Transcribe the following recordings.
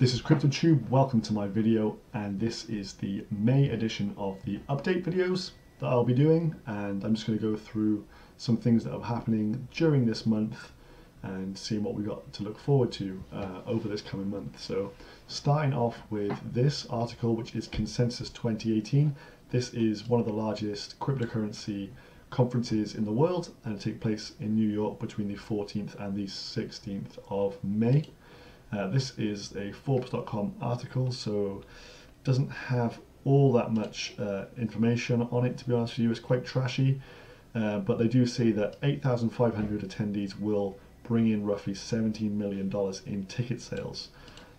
This is Cryptotube, welcome to my video, and this is the May edition of the update videos that I'll be doing, and I'm just going to go through some things that are happening during this month and seeing what we got to look forward to over this coming month. So starting off with this article, which is Consensus 2018. This is one of the largest cryptocurrency conferences in the world, and it takes place in New York between the 14th and the 16th of May. This is a Forbes.com article, so it doesn't have all that much information on it, to be honest with you. It's quite trashy, but they do say that 8,500 attendees will bring in roughly $17 million in ticket sales,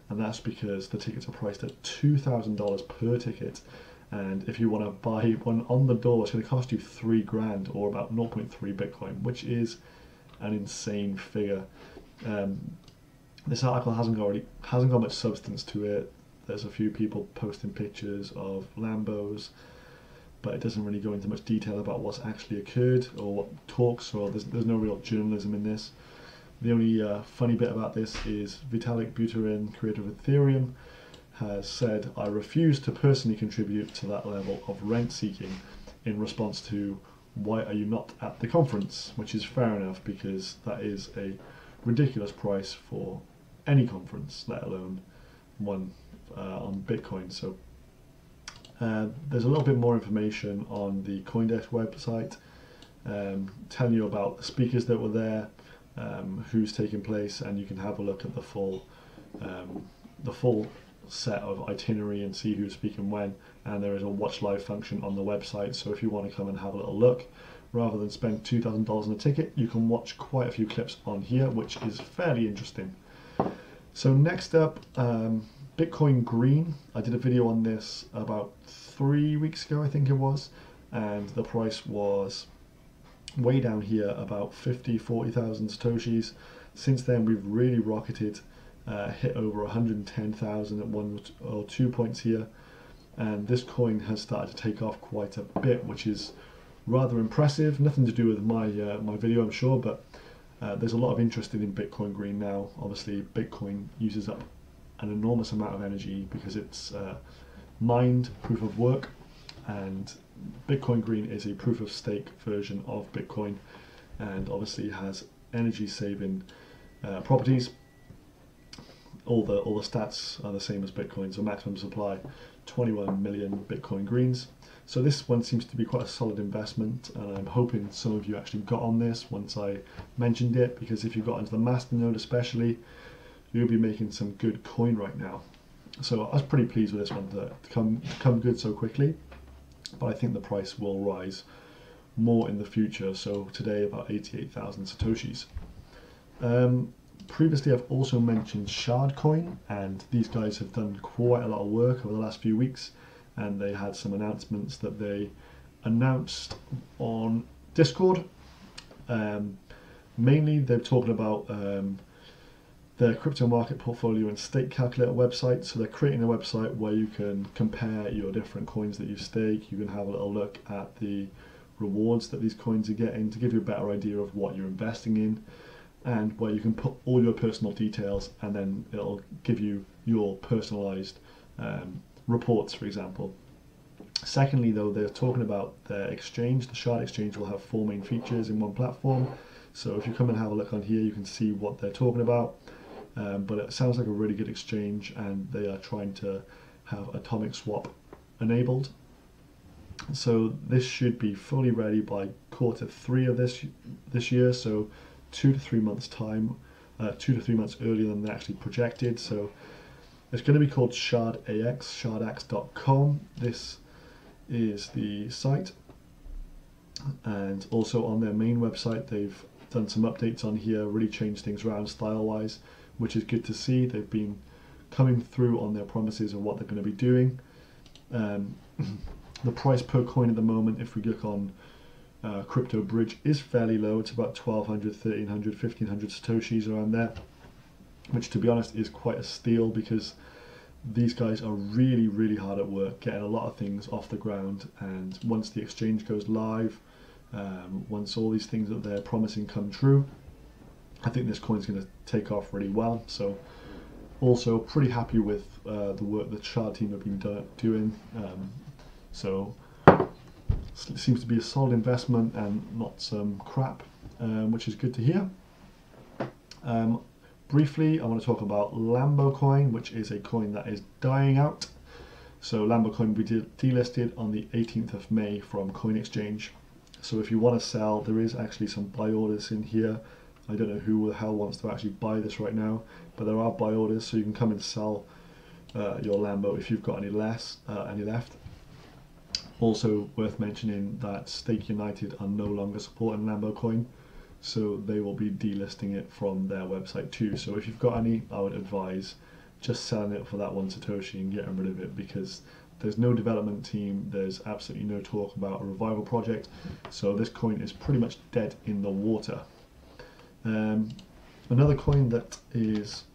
and that's because the tickets are priced at $2,000 per ticket, and if you want to buy one on the door, it's going to cost you $3,000 or about 0.3 Bitcoin, which is an insane figure. This article hasn't got much substance to it. There's a few people posting pictures of Lambos, but it doesn't really go into much detail about what's actually occurred or what talks, or there's no real journalism in this. The only funny bit about this is Vitalik Buterin, creator of Ethereum, has said, "I refuse to personally contribute to that level of rent seeking," in response to "why are you not at the conference?" which is fair enough, because that is a ridiculous price for any conference, let alone one on Bitcoin. So there's a little bit more information on the CoinDesk website, telling you about the speakers that were there, who's taking place, and you can have a look at the full set of itinerary and see who's speaking when. And there is a watch live function on the website, so if you want to come and have a little look, rather than spend $2,000 on a ticket, you can watch quite a few clips on here, which is fairly interesting. So next up, Bitcoin Green. I did a video on this about 3 weeks ago, I think it was, and the price was way down here, about 40,000 Satoshis. Since then, we've really rocketed, hit over 110,000 at 1 or 2 points here, and this coin has started to take off quite a bit, which is rather impressive. Nothing to do with my video, I'm sure, but there's a lot of interest in Bitcoin Green now. Obviously, Bitcoin uses up an enormous amount of energy because it's mined proof of work, and Bitcoin Green is a proof of stake version of Bitcoin, and obviously has energy saving properties. All the stats are the same as Bitcoin. So maximum supply 21 million Bitcoin Greens. So this one seems to be quite a solid investment, and I'm hoping some of you actually got on this once I mentioned it, because if you got into the masternode especially, you'll be making some good coin right now. So I was pretty pleased with this one to come good so quickly, but I think the price will rise more in the future. So today about 88,000 Satoshis. Previously I've also mentioned Shardcoin, and these guys have done quite a lot of work over the last few weeks, and they had some announcements that they announced on Discord. Mainly they're talking about their crypto market portfolio and stake calculator website. So they're creating a website where you can compare your different coins that you stake. You can have a little look at the rewards that these coins are getting to give you a better idea of what you're investing in, and where you can put all your personal details, and then it'll give you your personalized reports, for example. Secondly, though, they're talking about their exchange. The Shard exchange will have 4 main features in one platform. So if you come and have a look on here, you can see what they're talking about. But it sounds like a really good exchange, and they are trying to have atomic swap enabled. So this should be fully ready by Q3 of this year. So 2 to 3 months time, 2 to 3 months earlier than they actually projected. So it's going to be called ShardAX, shardax.com. This is the site, and also on their main website they've done some updates on here, really changed things around style-wise, which is good to see. They've been coming through on their promises of what they're going to be doing. The price per coin at the moment, if we look on Crypto Bridge, is fairly low. It's about 1,200, 1,300, 1,500 Satoshis around there, which to be honest is quite a steal, because these guys are really, really hard at work getting a lot of things off the ground, and once the exchange goes live, once all these things that they're promising come true, I think this coin's going to take off really well. So Also, pretty happy with the work the Shard team have been doing. So it seems to be a solid investment and not some crap, which is good to hear. Briefly, I want to talk about Lambo coin, which is a coin that is dying out. So Lambo coin will be delisted on the 18th of May from Coin Exchange. So if you want to sell, there is actually some buy orders in here. I don't know who the hell wants to actually buy this right now, but there are buy orders, so you can come and sell your Lambo if you've got any left. Also worth mentioning that Stake United are no longer supporting Lambo coin, so they will be delisting it from their website too. So if you've got any, I would advise just selling it for that one Satoshi and getting rid of it, because there's no development team, there's absolutely no talk about a revival project, so this coin is pretty much dead in the water. Another coin that is,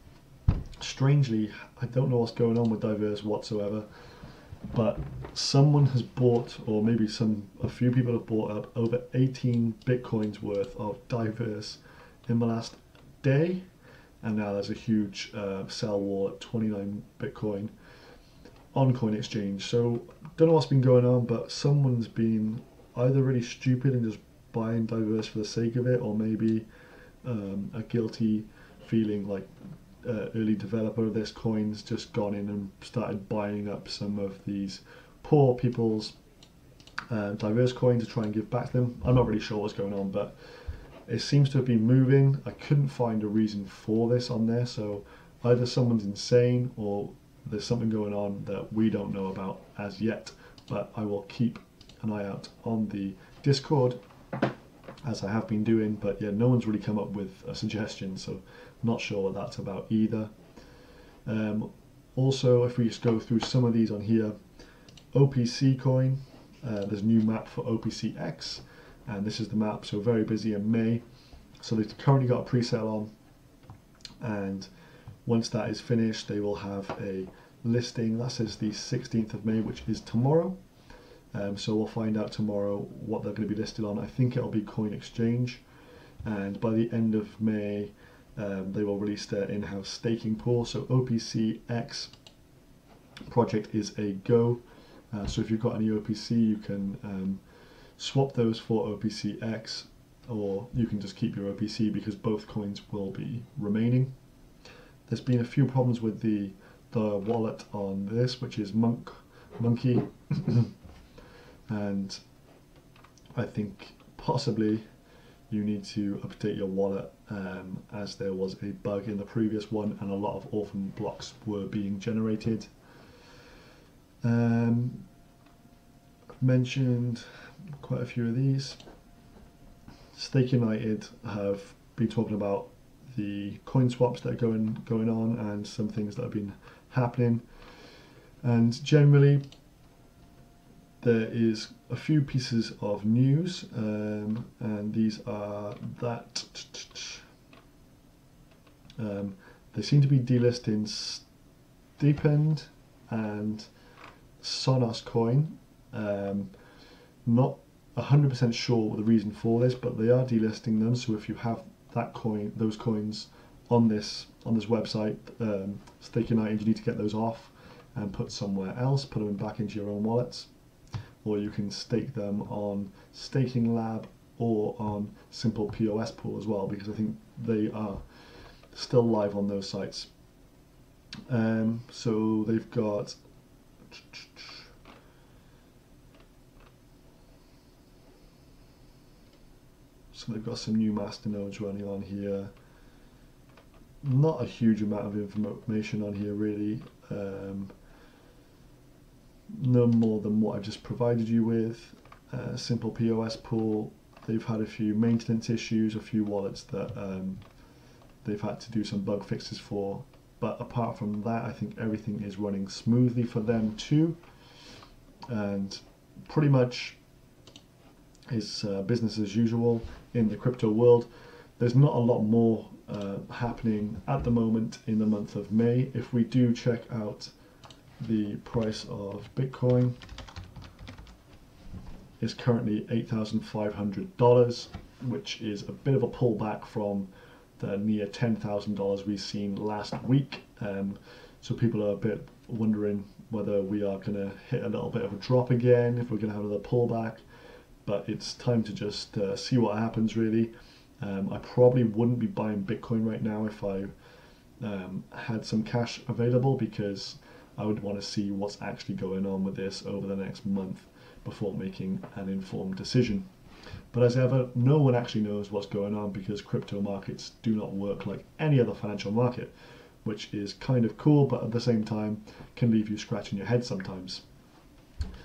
strangely, I don't know what's going on with Diverse whatsoever, but someone has bought, or maybe a few people have bought up over 18 Bitcoins worth of Diverse in the last day, and now there's a huge sell wall at 29 Bitcoin on Coin Exchange. So don't know what's been going on, but someone's been either really stupid and just buying Diverse for the sake of it, or maybe a guilty feeling like early developer of this coin's just gone in and started buying up some of these poor people's Diverse coins to try and give back to them. I'm not really sure what's going on, but it seems to have been moving. I couldn't find a reason for this on there, so either someone's insane or there's something going on that we don't know about as yet, but I will keep an eye out on the Discord as I have been doing. But yeah, no one's really come up with a suggestion, so not sure what that's about either. Also, if we just go through some of these on here, OPC coin, there's a new map for OPCX, and this is the map, so very busy in May. So they've currently got a pre-sale on, and once that is finished, they will have a listing. That says the 16th of May, which is tomorrow. So we'll find out tomorrow what they're going to be listed on. I think it'll be Coin Exchange, and by the end of May, they will release their in-house staking pool. So OPCX project is a go. So if you've got any OPC, you can swap those for OPCX, or you can just keep your OPC because both coins will be remaining. There's been a few problems with the wallet on this, which is Monkey, and I think possibly you need to update your wallet, as there was a bug in the previous one and a lot of orphan blocks were being generated. I've mentioned quite a few of these. Stake United have been talking about the coin swaps that are going on and some things that have been happening, and generally there is a few pieces of news, and these are that they seem to be delisting Steemit and Sonos coin. Not 100% sure the reason for this, but they are delisting them. So if you have those coins on this website, Stake United, you need to get those off and put somewhere else, put them back into your own wallets, or you can stake them on Staking Lab or on Simple POS Pool as well, because I think they are still live on those sites. So they've got some new masternodes running on here. Not a huge amount of information on here really. No more than what I've just provided you with. Simple POS Pool, they've had a few maintenance issues, a few wallets that they've had to do some bug fixes for, but apart from that, I think everything is running smoothly for them too, and pretty much is business as usual in the crypto world. There's not a lot more happening at the moment in the month of May. If we do check out the price of Bitcoin, is currently $8,500, which is a bit of a pullback from the near $10,000 we've seen last week. So people are a bit wondering whether we are going to hit a little bit of a drop again, if we're going to have another pullback. But it's time to just see what happens, really. I probably wouldn't be buying Bitcoin right now if I had some cash available, because I would want to see what's actually going on with this over the next month before making an informed decision. But as ever, no one actually knows what's going on, because crypto markets do not work like any other financial market, which is kind of cool, but at the same time can leave you scratching your head sometimes.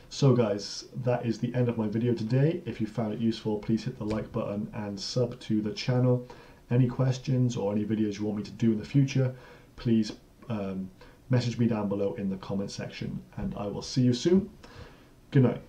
So guys, that is the end of my video today. If you found it useful, please hit the like button and sub to the channel. Any questions or any videos you want me to do in the future, please message me down below in the comment section, and I will see you soon. Good night.